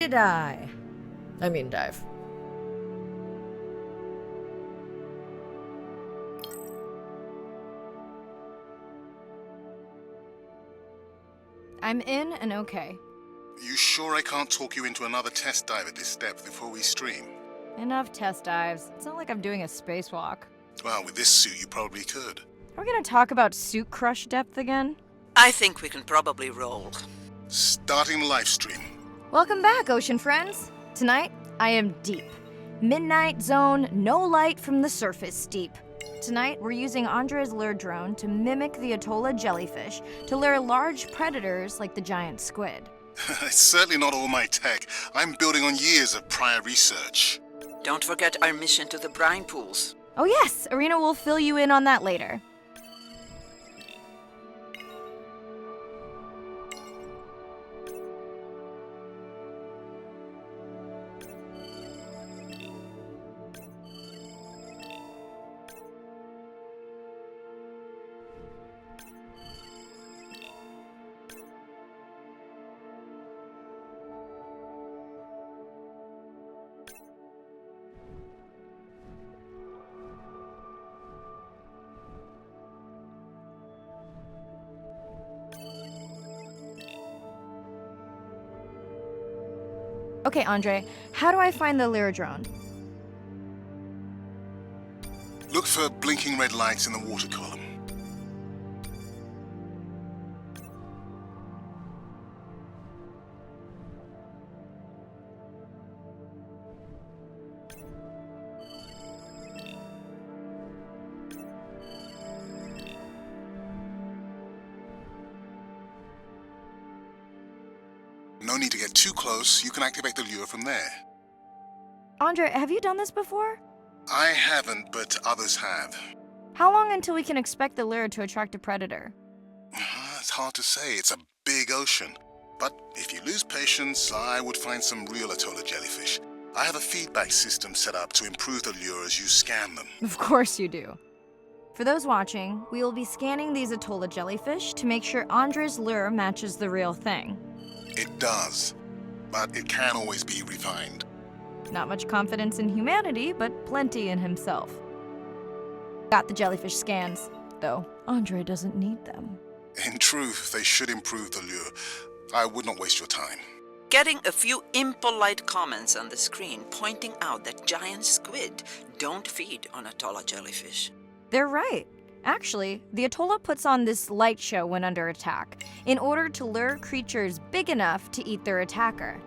Did I? I mean dive. I'm in and okay. You sure I can't talk you into another test dive at this depth before we stream? Enough test dives. It's not like I'm doing a spacewalk. Well, with this suit you probably could. Are we gonna talk about suit crush depth again? I think we can probably roll. Starting the live stream. Welcome back, ocean friends. Tonight, I am deep. Midnight zone, no light from the surface deep. Tonight, we're using Andre's lure drone to mimic the Atolla jellyfish to lure large predators like the giant squid. It's certainly not all my tech. I'm building on years of prior research. Don't forget our mission to the brine pools. Oh yes, Arena will fill you in on that later. Okay, Andre, how do I find the lure drone? Look for blinking red lights in the water column. No need to get too close. You can activate the lure from there. Andre, have you done this before? I haven't, but others have. How long until we can expect the lure to attract a predator? It's hard to say. It's a big ocean. But if you lose patience, I would find some real Atolla jellyfish. I have a feedback system set up to improve the lure as you scan them. Of course you do. For those watching, we will be scanning these Atolla jellyfish to make sure Andre's lure matches the real thing. It does, but it can always be refined. Not much confidence in humanity, but plenty in himself. Got the jellyfish scans, though Andre doesn't need them. In truth, they should improve the lure. I would not waste your time. Getting a few impolite comments on the screen pointing out that giant squid don't feed on Atolla jellyfish. They're right. Actually, the Atolla puts on this light show when under attack, in order to lure creatures big enough to eat their attacker.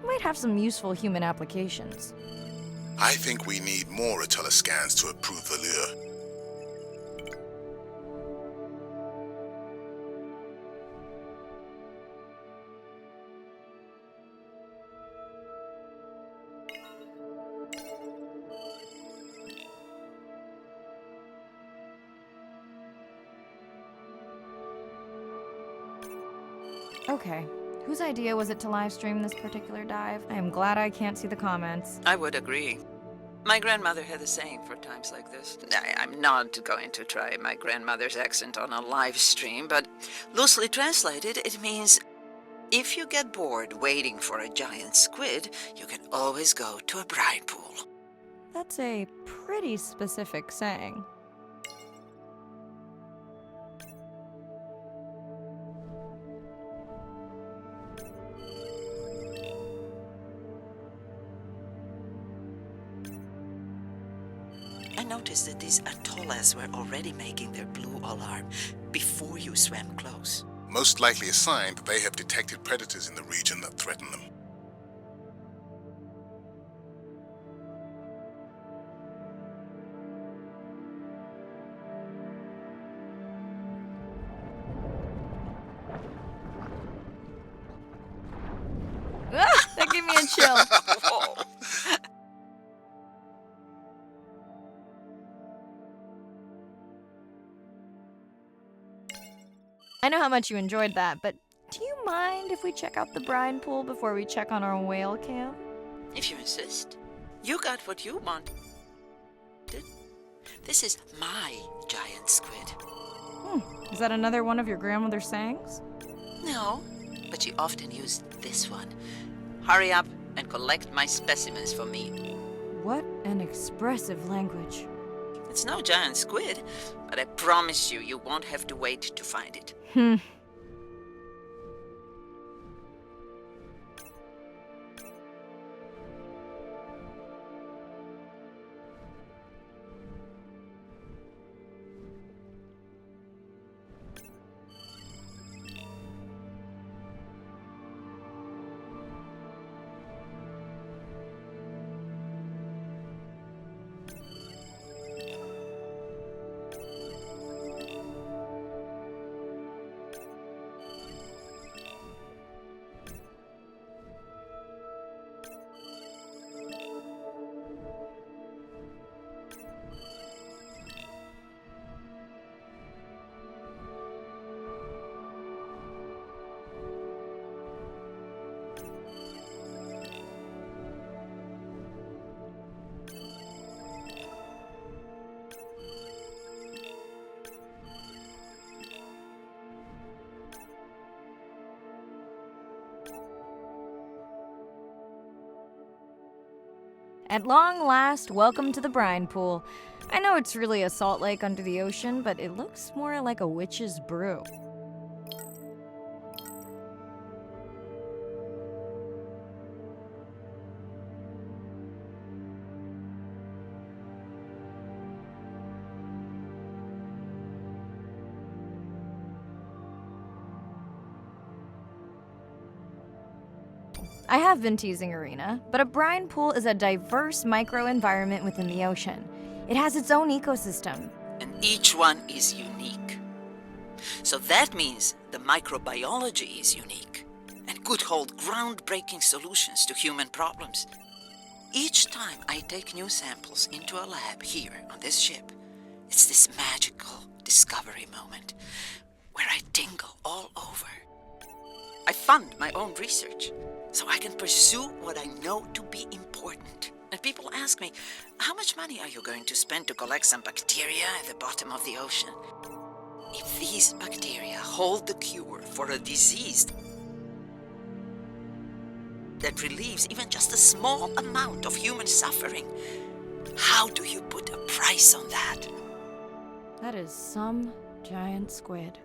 Might have some useful human applications. I think we need more Atolla scans to approve the lure. Okay, whose idea was it to live stream this particular dive? I am glad I can't see the comments. I would agree. My grandmother had a saying for times like this. I'm not going to try my grandmother's accent on a live stream, but loosely translated, it means if you get bored waiting for a giant squid, you can always go to a brine pool. That's a pretty specific saying. I noticed that these Atollas were already making their blue alarm before you swam close. Most likely a sign that they have detected predators in the region that threaten them. Ah, that gave me a chill. Whoa. I know how much you enjoyed that, but do you mind if we check out the brine pool before we check on our whale cam? If you insist. You got what you wanted. This is my giant squid. Is that another one of your grandmother's sayings? No, but she often used this one. Hurry up, collect my specimens for me. What an expressive language. It's no giant squid, but I promise you, you won't have to wait to find it. At long last, welcome to the brine pool. I know it's really a salt lake under the ocean, but it looks more like a witch's brew. I have been teasing Arena, but a brine pool is a diverse microenvironment within the ocean. It has its own ecosystem. And each one is unique. So that means the microbiology is unique and could hold groundbreaking solutions to human problems. Each time I take new samples into a lab here on this ship, it's this magical discovery moment where I tingle all over. I fund my own research so I can pursue what I know to be important. And people ask me, how much money are you going to spend to collect some bacteria at the bottom of the ocean? If these bacteria hold the cure for a disease that relieves even just a small amount of human suffering, how do you put a price on that? That is some giant squid.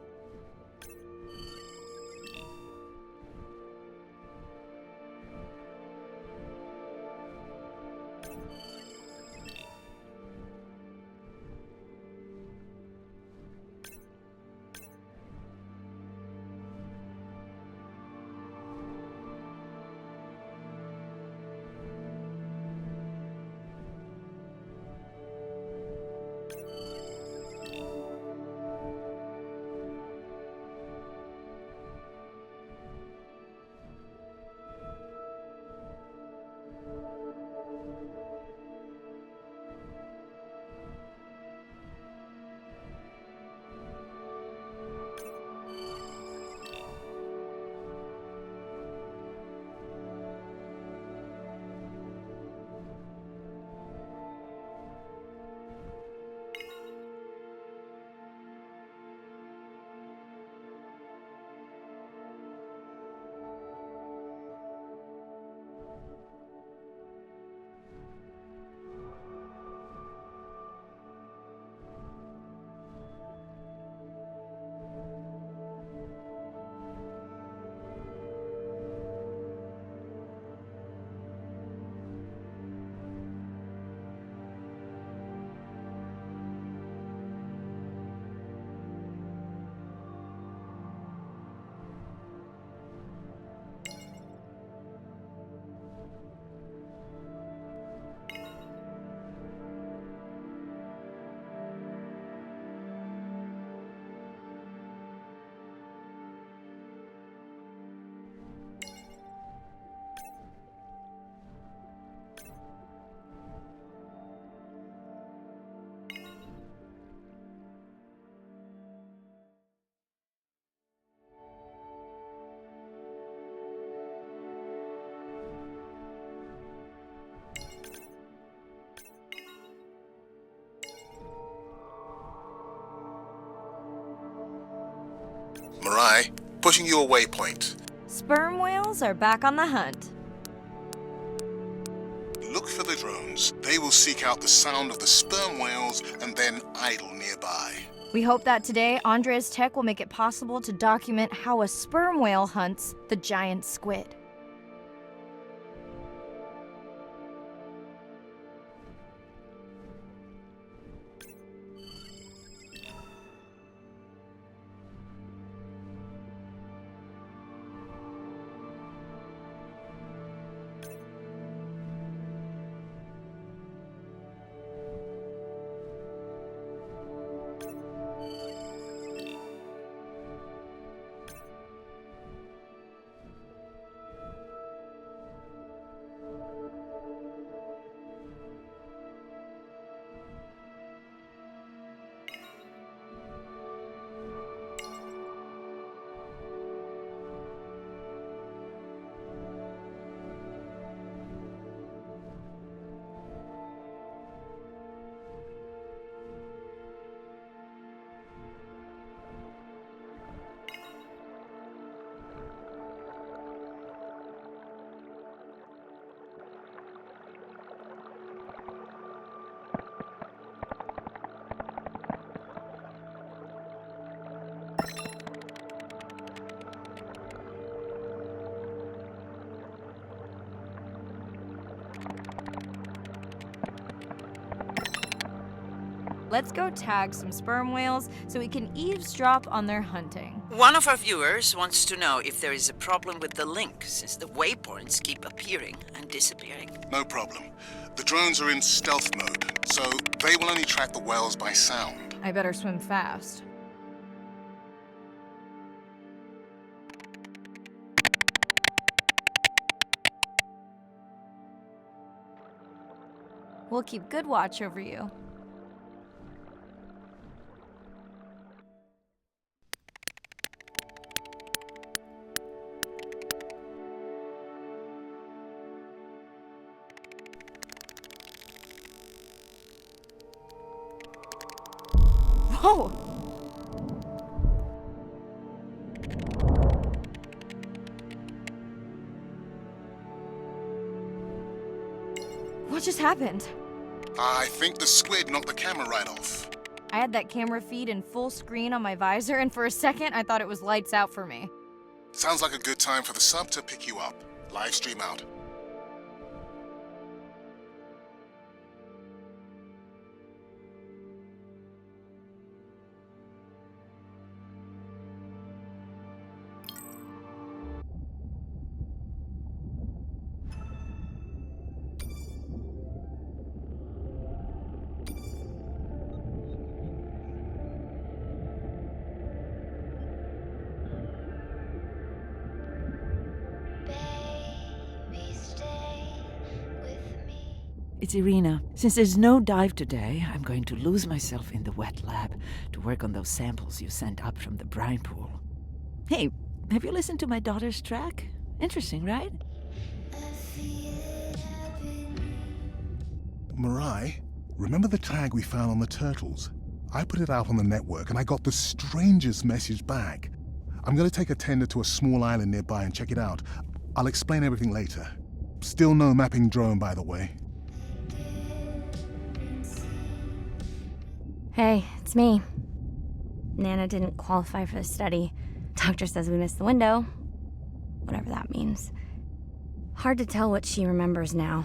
Mirai, pushing your waypoint. Sperm whales are back on the hunt. for the drones. They will seek out the sound of the sperm whales and then idle nearby. We hope that today, Andrea's tech will make it possible to document how a sperm whale hunts the giant squid. Let's go tag some sperm whales so we can eavesdrop on their hunting. One of our viewers wants to know if there is a problem with the link, since the waypoints keep appearing and disappearing. No problem. The drones are in stealth mode, so they will only track the whales by sound. I better swim fast. We'll keep good watch over you. Whoa! What just happened? I think the squid knocked the camera right off. I had that camera feed in full screen on my visor, and for a second I thought it was lights out for me. Sounds like a good time for the sub to pick you up. Live stream out. It's Irina. Since there's no dive today, I'm going to lose myself in the wet lab to work on those samples you sent up from the brine pool. Hey, have you listened to my daughter's track? Interesting, right? Mirai, remember the tag we found on the turtles? I put it out on the network and I got the strangest message back. I'm going to take a tender to a small island nearby and check it out. I'll explain everything later. Still no mapping drone, by the way. Hey, it's me. Nana didn't qualify for the study. Doctor says we missed the window. Whatever that means. Hard to tell what she remembers now.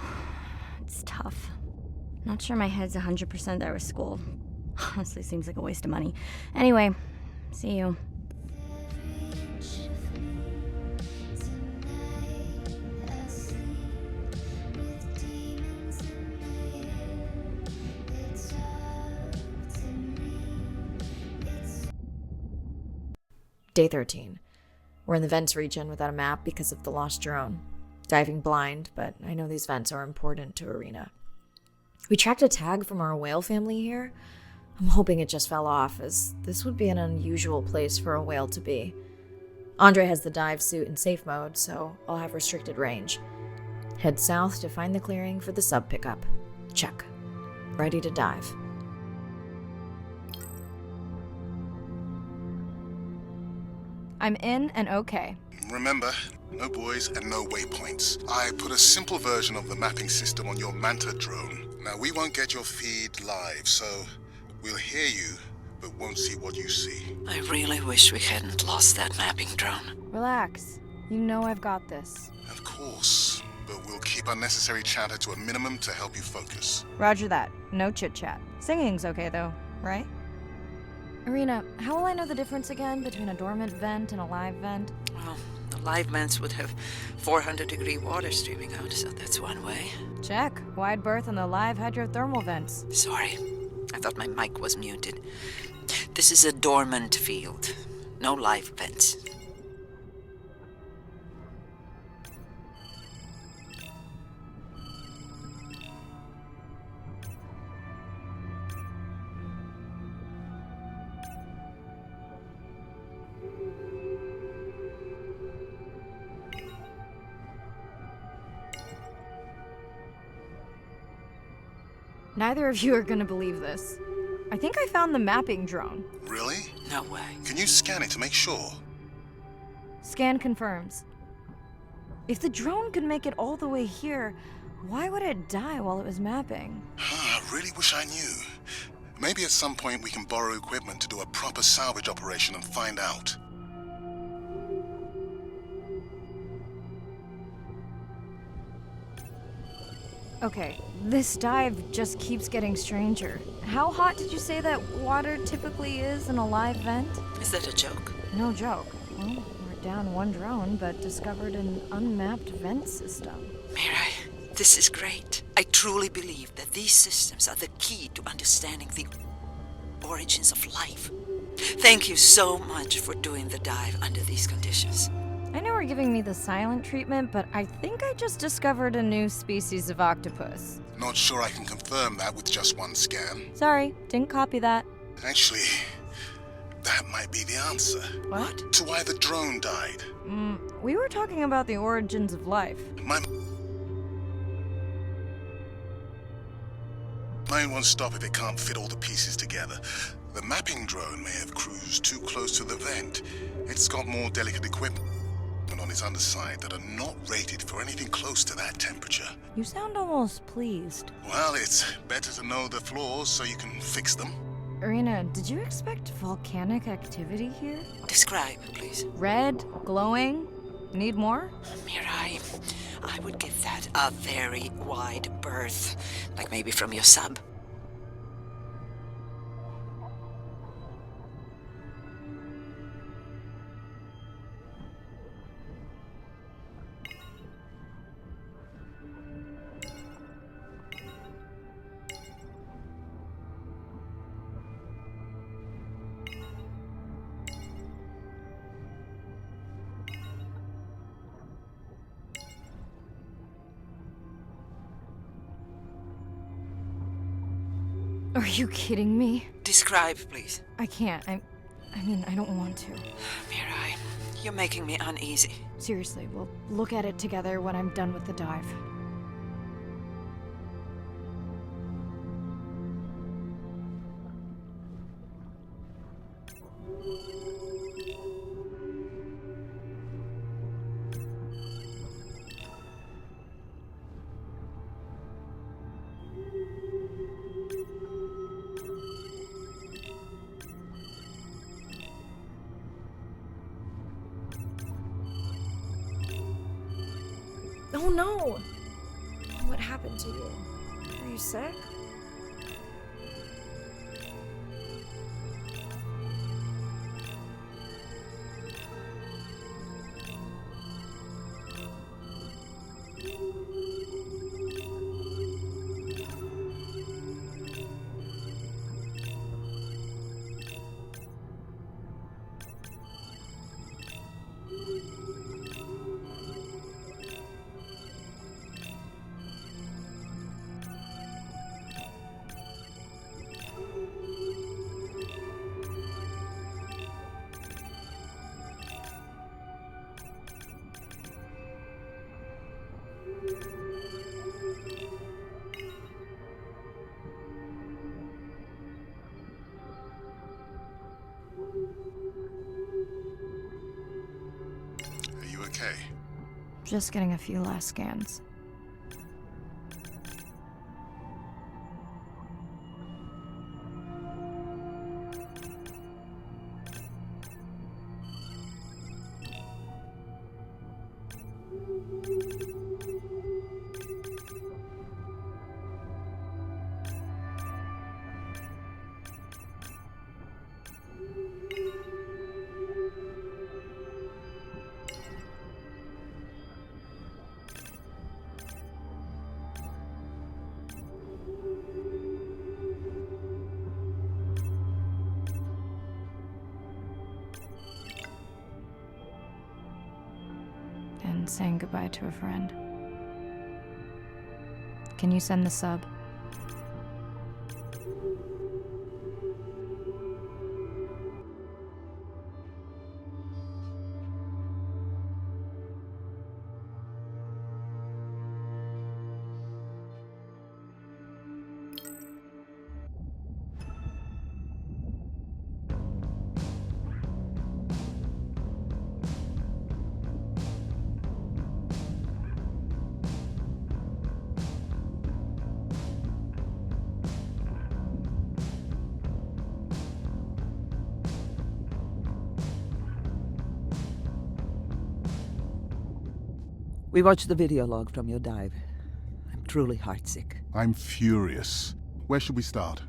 It's tough. Not sure my head's 100% there with school. Honestly, seems like a waste of money. Anyway, see you. Day 13. We're in the vents region without a map because of the lost drone. Diving blind, but I know these vents are important to Irina. We tracked a tag from our whale family here. I'm hoping it just fell off, as this would be an unusual place for a whale to be. Andre has the dive suit in safe mode, so I'll have restricted range. Head south to find the clearing for the sub pickup. Check. Ready to dive. I'm in and okay. Remember, no buoys and no waypoints. I put a simple version of the mapping system on your Manta drone. Now, we won't get your feed live, so we'll hear you, but won't see what you see. I really wish we hadn't lost that mapping drone. Relax. You know I've got this. Of course, but we'll keep unnecessary chatter to a minimum to help you focus. Roger that. No chit-chat. Singing's okay, though, right? Irina, how will I know the difference again between a dormant vent and a live vent? Well, the live vents would have 400-degree water streaming out, so that's one way. Check. Wide berth on the live hydrothermal vents. Sorry, I thought my mic was muted. This is a dormant field. No live vents. Neither of you are gonna believe this. I think I found the mapping drone. Really? No way. Can you scan it to make sure? Scan confirms. If the drone could make it all the way here, why would it die while it was mapping? I really wish I knew. Maybe at some point we can borrow equipment to do a proper salvage operation and find out. Okay, this dive just keeps getting stranger. How hot did you say that water typically is in a live vent? Is that a joke? No joke. Well, we're down one drone, but discovered an unmapped vent system. Mirai, this is great. I truly believe that these systems are the key to understanding the origins of life. Thank you so much for doing the dive under these conditions. I know we're giving me the silent treatment, but I think I just discovered a new species of octopus. Not sure I can confirm that with just one scan. Sorry, didn't copy that. Actually, that might be the answer. What? To why the drone died. We were talking about the origins of life. My mind won't stop if it can't fit all the pieces together. The mapping drone may have cruised too close to the vent. It's got more delicate equipment on its underside that are not rated for anything close to that temperature. You sound almost pleased. Well, it's better to know the flaws so you can fix them. Irina, did you expect volcanic activity here? Describe, please. Red, glowing. Need more? Mirai, I would give that a very wide berth. Like maybe from your sub. Are you kidding me? Describe, please. I can't. I mean, I don't want to. Mirai, you're making me uneasy. Seriously, we'll look at it together when I'm done with the dive. Oh no! What happened to you? Are you sick? Just getting a few last scans. And saying goodbye to a friend. Can you send the sub? We watched the video log from your dive. I'm truly heartsick. I'm furious. Where should we start?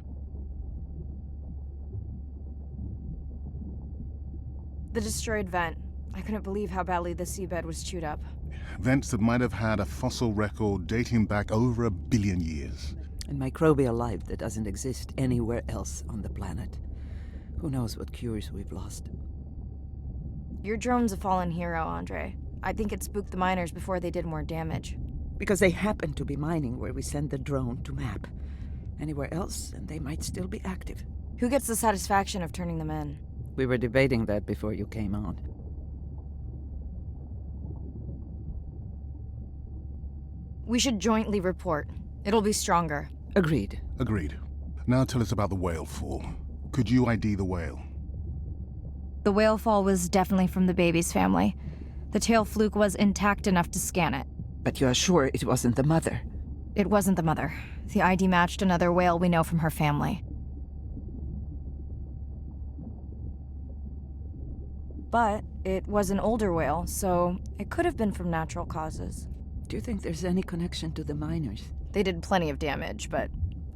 The destroyed vent. I couldn't believe how badly the seabed was chewed up. Vents that might have had a fossil record dating back over 1 billion years. And microbial life that doesn't exist anywhere else on the planet. Who knows what cures we've lost. Your drone's a fallen hero, Andre. I think it spooked the miners before they did more damage. Because they happen to be mining where we send the drone to map. Anywhere else, and they might still be active. Who gets the satisfaction of turning them in? We were debating that before you came on. We should jointly report. It'll be stronger. Agreed. Agreed. Now tell us about the whale fall. Could you ID the whale? The whale fall was definitely from the baby's family. The tail fluke was intact enough to scan it. But you are sure it wasn't the mother? It wasn't the mother. The ID matched another whale we know from her family. But it was an older whale, so it could have been from natural causes. Do you think there's any connection to the miners? They did plenty of damage, but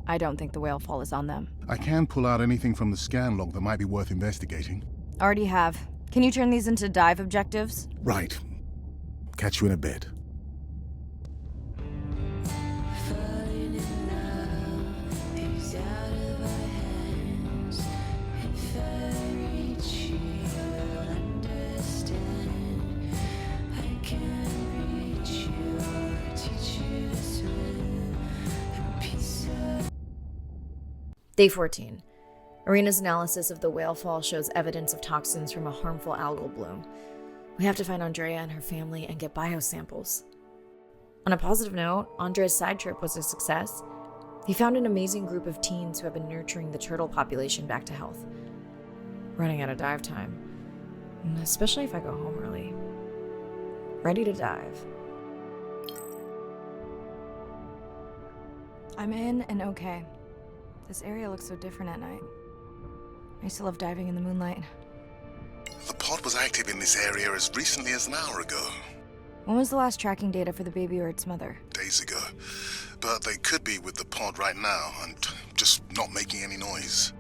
I don't think the whale fall is on them. I can pull out anything from the scan log that might be worth investigating. Already have. Can you turn these into dive objectives? Right. Catch you in a bit. Day 14. Arena's analysis of the whale fall shows evidence of toxins from a harmful algal bloom. We have to find Andrea and her family and get biosamples. On a positive note, Andrea's side trip was a success. He found an amazing group of teens who have been nurturing the turtle population back to health. Running out of dive time, especially if I go home early. Ready to dive. I'm in and okay. This area looks so different at night. I used to love diving in the moonlight. The pod was active in this area as recently as an hour ago. When was the last tracking data for the baby or its mother? Days ago. But they could be with the pod right now and just not making any noise.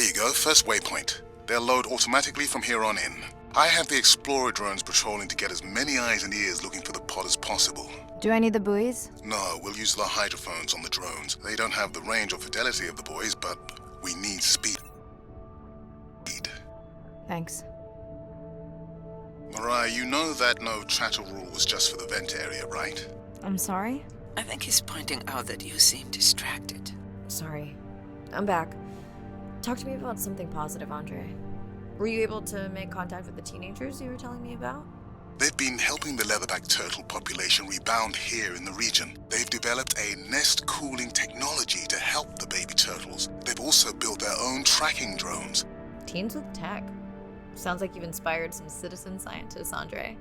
you go, first waypoint. They'll load automatically from here on in. I have the Explorer drones patrolling to get as many eyes and ears looking for the pod as possible. Do I need the buoys? No, we'll use the hydrophones on the drones. They don't have the range or fidelity of the boys, but we need speed. Thanks. Mariah, you know that no chatter rule was just for the vent area, right? I'm sorry? I think he's pointing out that you seem distracted. Sorry. I'm back. Talk to me about something positive, Andre. Were you able to make contact with the teenagers you were telling me about? They've been helping the leatherback turtle population rebound here in the region. They've developed a nest cooling technology to help the baby turtles. They've also built their own tracking drones. Teens with tech. Sounds like you've inspired some citizen scientists, Andre.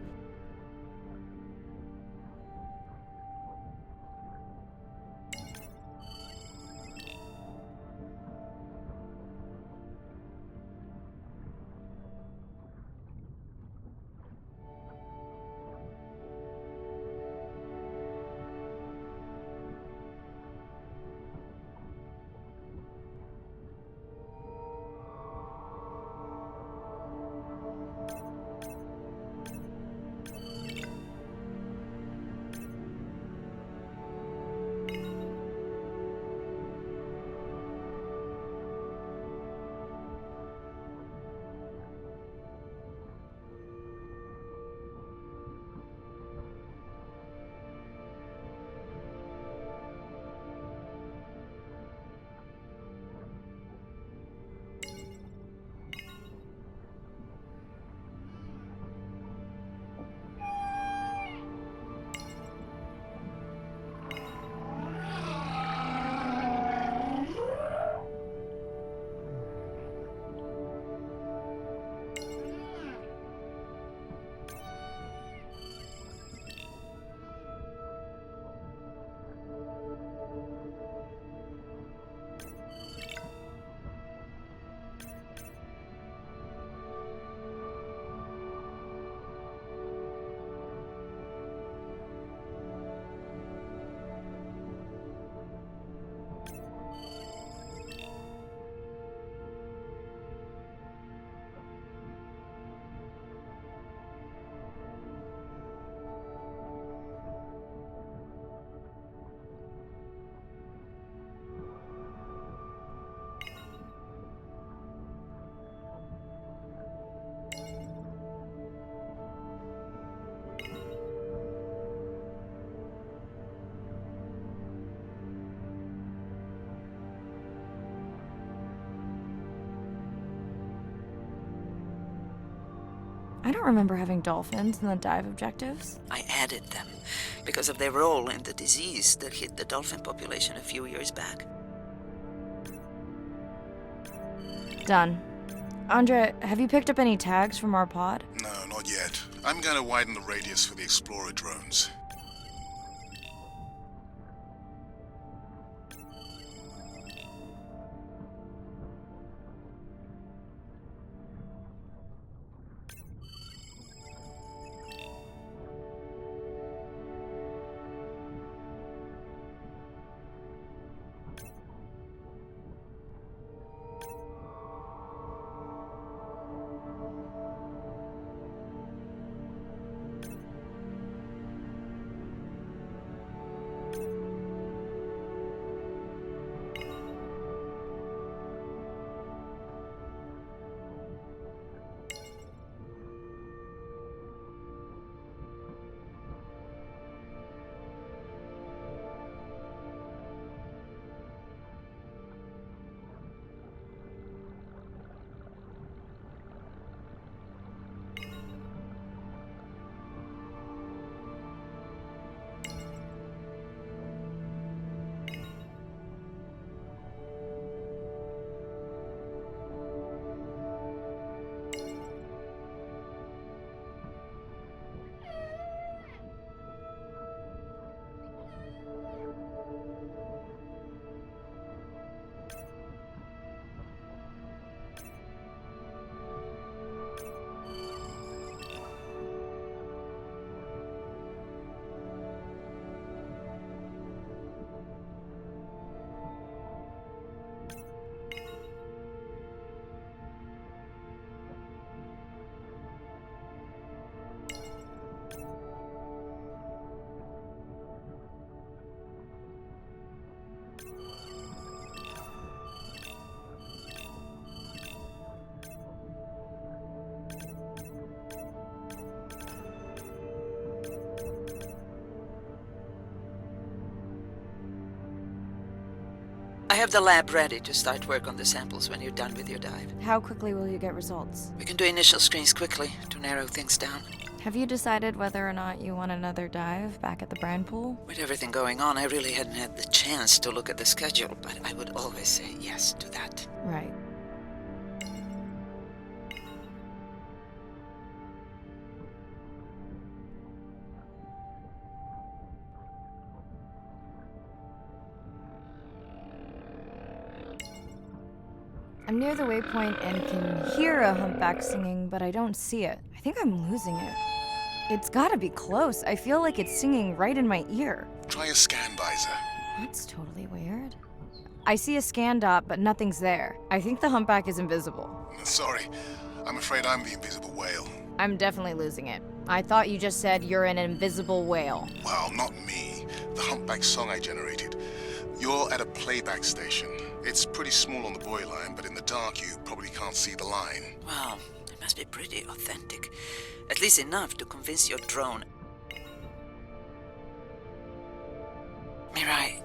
I don't remember having dolphins in the dive objectives. I added them because of their role in the disease that hit the dolphin population a few years back. Done. Andre, have you picked up any tags from our pod? No, not yet. I'm going to widen the radius for the Explorer drones. have the lab ready to start work on the samples when you're done with your dive. How quickly will you get results? We can do initial screens quickly to narrow things down. Have you decided whether or not you want another dive back at the brine pool? With everything going on, I really hadn't had the chance to look at the schedule, but I would always say yes to that. Right. I'm near the waypoint and can hear a humpback singing, but I don't see it. I think I'm losing it. It's gotta be close. I feel like it's singing right in my ear. Try a scan visor. That's totally weird. I see a scan dot, but nothing's there. I think the humpback is invisible. Sorry, I'm afraid I'm the invisible whale. I'm definitely losing it. I thought you just said you're an invisible whale. Well, not me. The humpback song I generated. You're at a playback station. It's pretty small on the buoy line, but in the dark you probably can't see the line. Wow, it must be pretty authentic. At least enough to convince your drone. Mirai,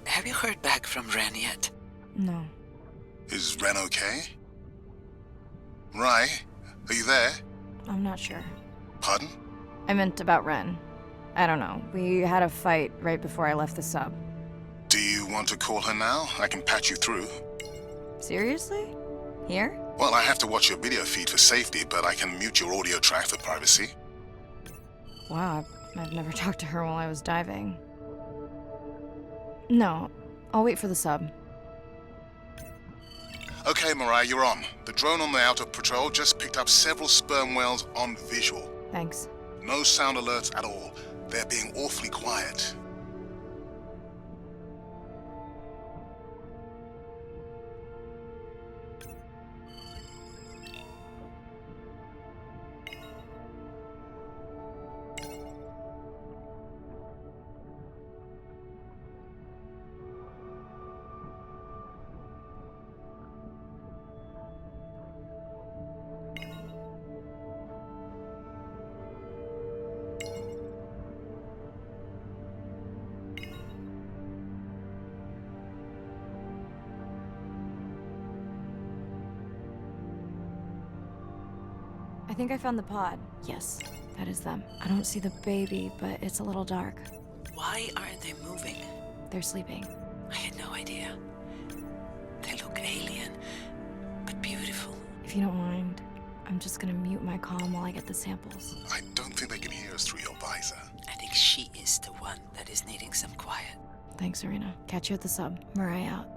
have you heard back from Ren yet? No. Is Ren okay? Rai, are you there? I'm not sure. Pardon? I meant about Ren. I don't know. We had a fight right before I left the sub. Do you want to call her now? I can patch you through. Seriously? Here? Well, I have to watch your video feed for safety, but I can mute your audio track for privacy. Wow, I've never talked to her while I was diving. No, I'll wait for the sub. Okay, Mariah, you're on. The drone on the outer patrol just picked up several sperm whales on visual. Thanks. No sound alerts at all. They're being awfully quiet. I think I found the pod. Yes, that is them. I don't see the baby, but it's a little dark. Why aren't they moving? They're sleeping. I had no idea. They look alien, but beautiful. If you don't mind, I'm just gonna mute my comm while I get the samples. I don't think they can hear us through your visor. I think she is the one that is needing some quiet. Thanks, Serena. Catch you at the sub. Mariah out.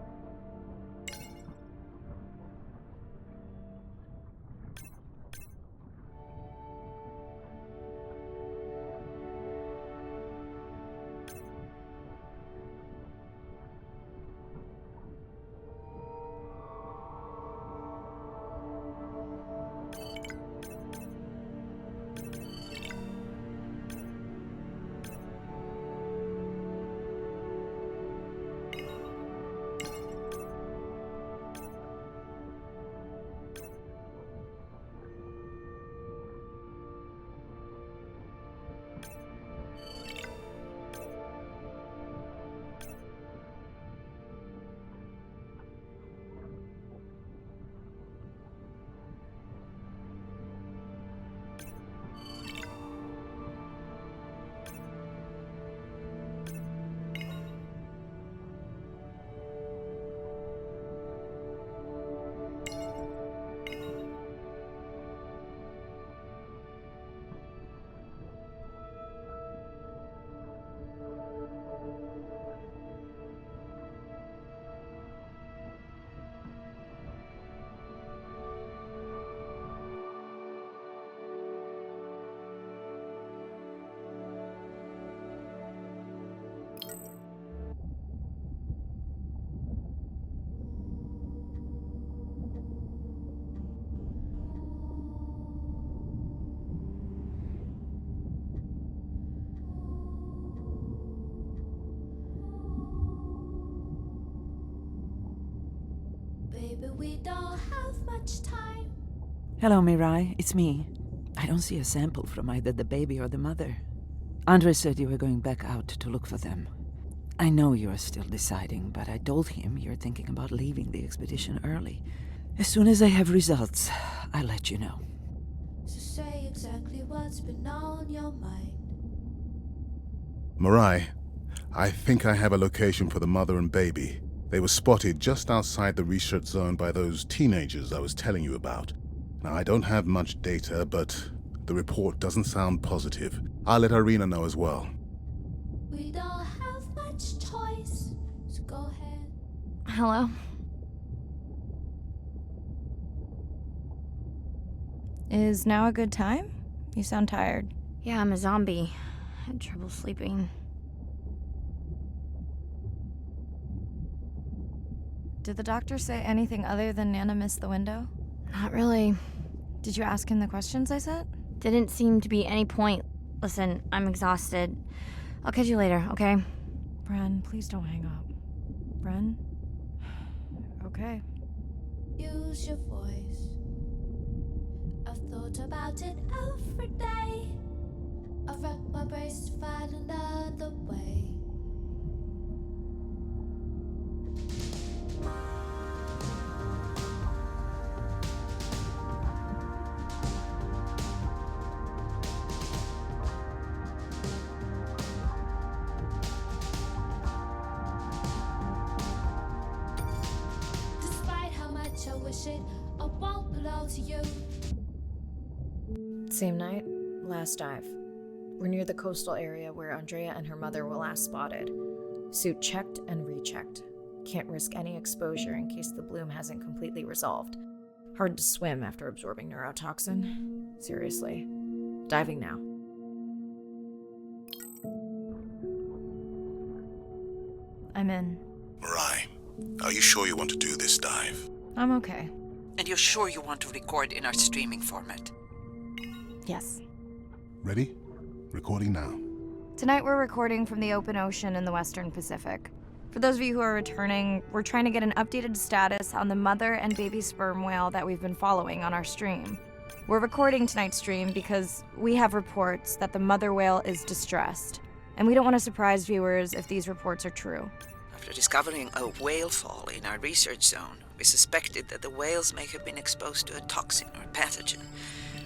Baby, we don't have much time. Hello, Mirai. It's me. I don't see a sample from either the baby or the mother. Andre said you were going back out to look for them. I know you're still deciding, but I told him you're thinking about leaving the expedition early. As soon as I have results, I'll let you know. So say exactly what's been on your mind. Mirai, I think I have a location for the mother and baby. They were spotted just outside the research zone by those teenagers I was telling you about. Now, I don't have much data, but the report doesn't sound positive. I'll let Irina know as well. We don't have much choice, so go ahead. Hello? Is now a good time? You sound tired. Yeah, I'm a zombie. Had trouble sleeping. Did the doctor say anything other than Nana missed the window? Not really. Did you ask him the questions I sent? Didn't seem to be any point. Listen, I'm exhausted. I'll catch you later, okay? Bren, please don't hang up. Bren? Okay. Use your voice. I've thought about it every day. I've wrapped my brains to find another way. Despite how much I wish it, I won't belong to you. Same night, last dive. We're near the coastal area where Andrea and her mother were last spotted. Suit checked and rechecked. Can't risk any exposure in case the bloom hasn't completely resolved. Hard to swim after absorbing neurotoxin. Seriously. Diving now. I'm in. Mirai, are you sure you want to do this dive? I'm okay. And you're sure you want to record in our streaming format? Yes. Ready? Recording now. Tonight we're recording from the open ocean in the Western Pacific. For those of you who are returning, we're trying to get an updated status on the mother and baby sperm whale that we've been following on our stream. We're recording tonight's stream because we have reports that the mother whale is distressed, and we don't want to surprise viewers if these reports are true. After discovering a whale fall in our research zone, we suspected that the whales may have been exposed to a toxin or pathogen,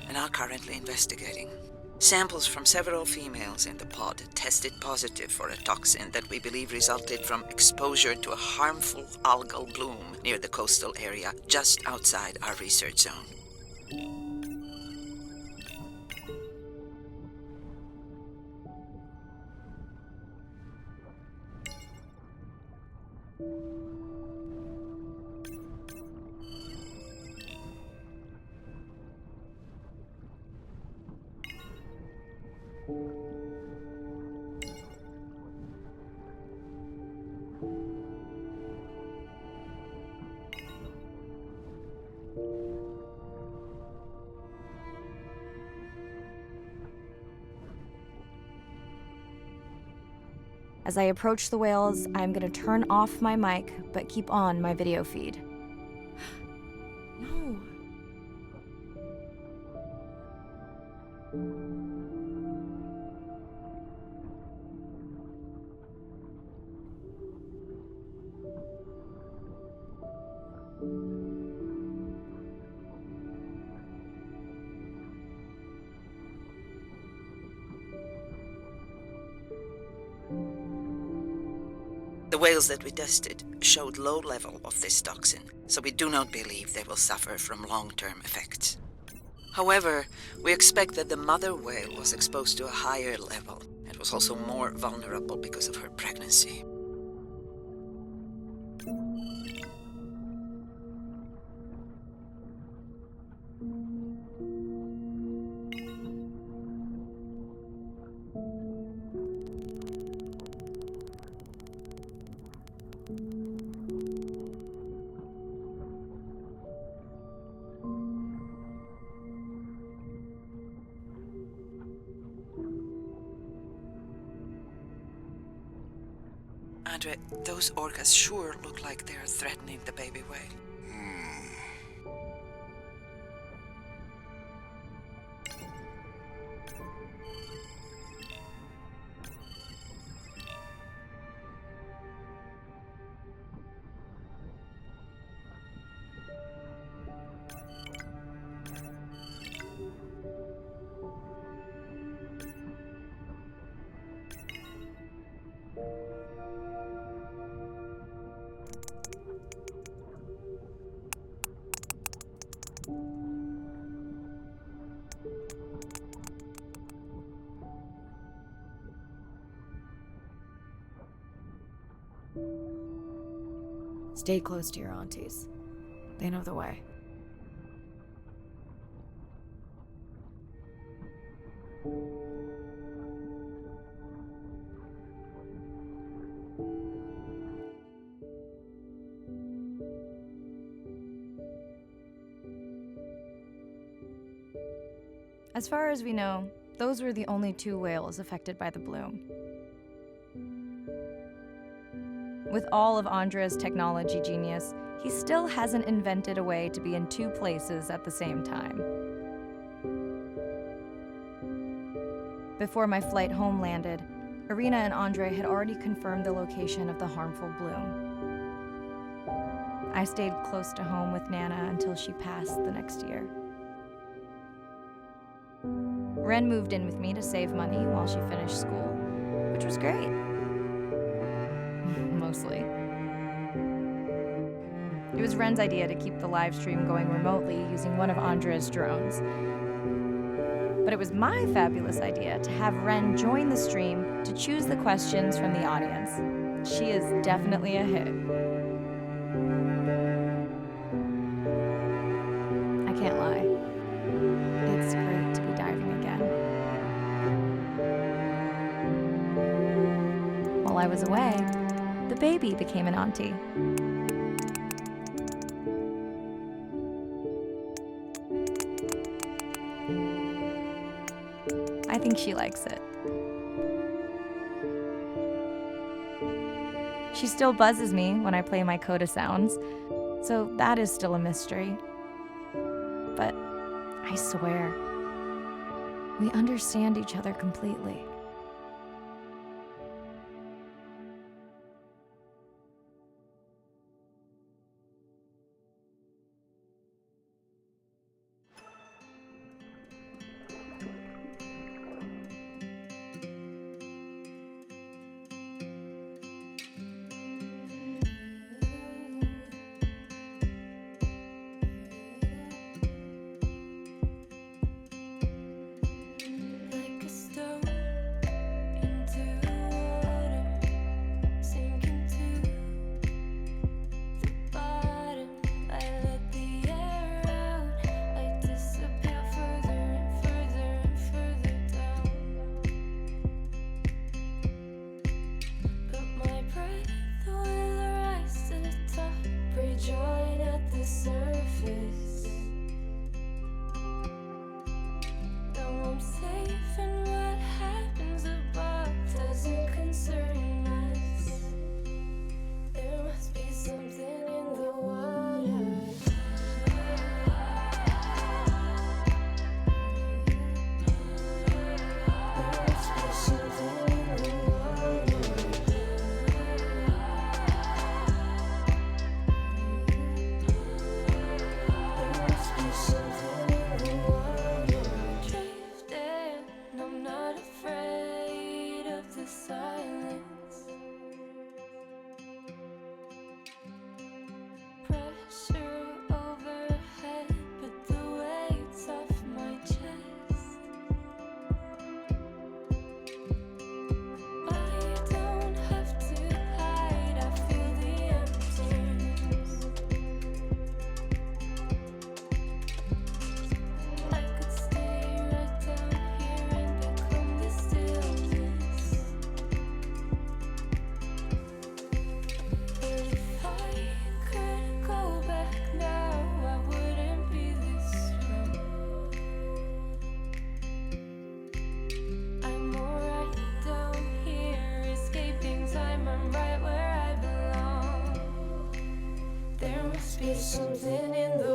and are currently investigating. Samples from several females in the pod tested positive for a toxin that we believe resulted from exposure to a harmful algal bloom near the coastal area just outside our research zone. As I approach the whales, I'm gonna turn off my mic, but keep on my video feed. No. The whales that we tested showed low level of this toxin, so we do not believe they will suffer from long-term effects. However, we expect that the mother whale was exposed to a higher level and was also more vulnerable because of her pregnancy. Andre, those orcas sure look like they are threatening the baby whale. Stay close to your aunties. They know the way. As far as we know, those were the only 2 whales affected by the bloom. With all of Andre's technology genius, he still hasn't invented a way to be in 2 places at the same time. Before my flight home landed, Irina and Andre had already confirmed the location of the harmful bloom. I stayed close to home with Nana until she passed the next year. Ren moved in with me to save money while she finished school, which was great. Mostly. It was Ren's idea to keep the live stream going remotely using one of Andre's drones. But it was my fabulous idea to have Ren join the stream to choose the questions from the audience. She is definitely a hit. I can't lie. It's great to be diving again. While I was away, the baby became an auntie. I think she likes it. She still buzzes me when I play my coda sounds, so that is still a mystery. But I swear, we understand each other completely. Like a stone into the water, sinking to the bottom. I let the air out, I disappear further and further and further down. But my breath will rise to the top, rejoin at the surface. Now I'm safe, and what happens above doesn't concern us. There must be something in the water. There must be something in the water. There must be something in the water. Drifting, I'm not afraid of the silence. Pressure overhead, but the weight's off my chest. I don't have to hide, I feel the emptiness. I could stay right down here and become the stillness. But if I could go back now, I wouldn't be this strong. I'm alright down here, escaping time. I'm right where I belong. There must be something in the